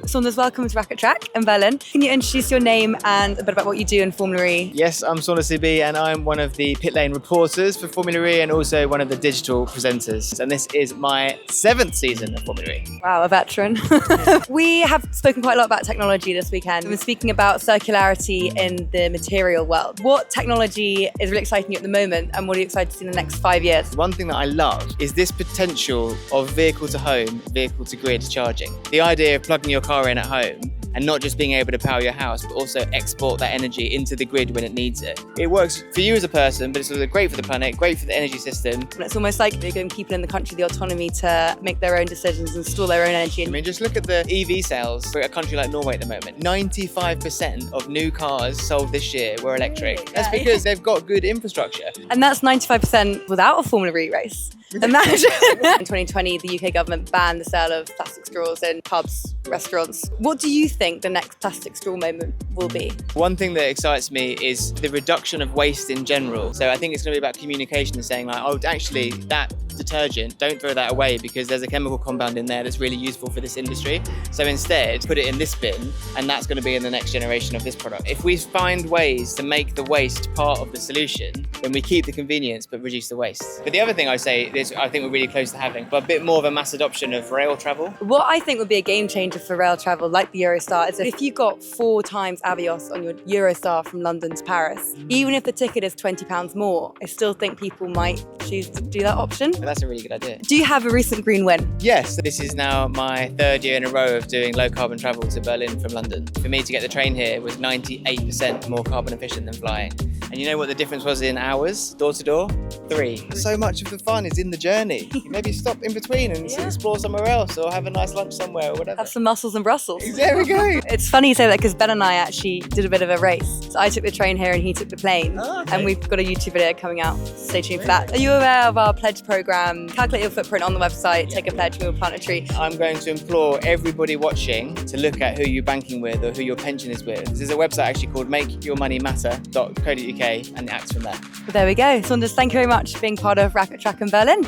Saunders, welcome to RACC in Berlin. Can you introduce your name and a bit about what you do in Formula E? Yes, I'm Saunders CB and I'm one of the pit lane reporters for Formula E and also one of the digital presenters. And this is my 7th season of Formula E. Wow, a veteran. We have spoken quite a lot about technology this weekend. We've been speaking about circularity in the material world. What technology is really exciting you at the moment and what are you excited to see in the next 5 years? One thing that I love is this potential of vehicle to home, vehicle to grid charging. The idea of plugging your car in at home and not just being able to power your house, but also export that energy into the grid when it needs it. It works for you as a person, but it's also great for the planet, great for the energy system. And it's almost like they're giving people in the country the autonomy to make their own decisions and store their own energy. I mean, just look at the EV sales for a country like Norway at the moment. 95% of new cars sold this year were electric. That's because they've got good infrastructure. And that's 95% without a Formula E race. Imagine. In 2020, the UK government banned the sale of plastic straws in pubs, restaurants. What do you think the next plastic straw moment will be? One thing that excites me is the reduction of waste in general. So I think it's going to be about communication and saying like, oh, actually that detergent, don't throw that away because there's a chemical compound in there that's really useful for this industry. So instead, put it in this bin and that's going to be in the next generation of this product. If we find ways to make the waste part of the solution, then we keep the convenience but reduce the waste. But the other thing I say is I think we're really close to having a bit more of a mass adoption of rail travel. What I think would be a game changer for rail travel, like the Eurostar, is if you got 4 times Avios on your Eurostar from London to Paris, even if the ticket is £20 more, I still think people might choose to do that option. That's a really good idea. Do you have a recent green win? Yes, this is now my 3rd year in a row of doing low carbon travel to Berlin from London. For me to get the train here was 98% more carbon efficient than flying. And you know what the difference was in hours, door to door? 3. So much of the fun is in the journey. Maybe stop in between and explore somewhere else or have a nice lunch somewhere or whatever. Have some mussels in Brussels. There we go. It's funny you say that because Ben and I actually did a bit of a race. So I took the train here and he took the plane. Oh, okay. And we've got a YouTube video coming out. Stay tuned for that. Are you aware of our pledge program? Calculate your footprint on the website, take a pledge, we will plant a tree. I'm going to implore everybody watching to look at who you're banking with or who your pension is with. There's a website actually called makeyourmoneymatter.co.uk and it acts from there. But there we go. Saunders, thank you very much for being part of RACC in Berlin.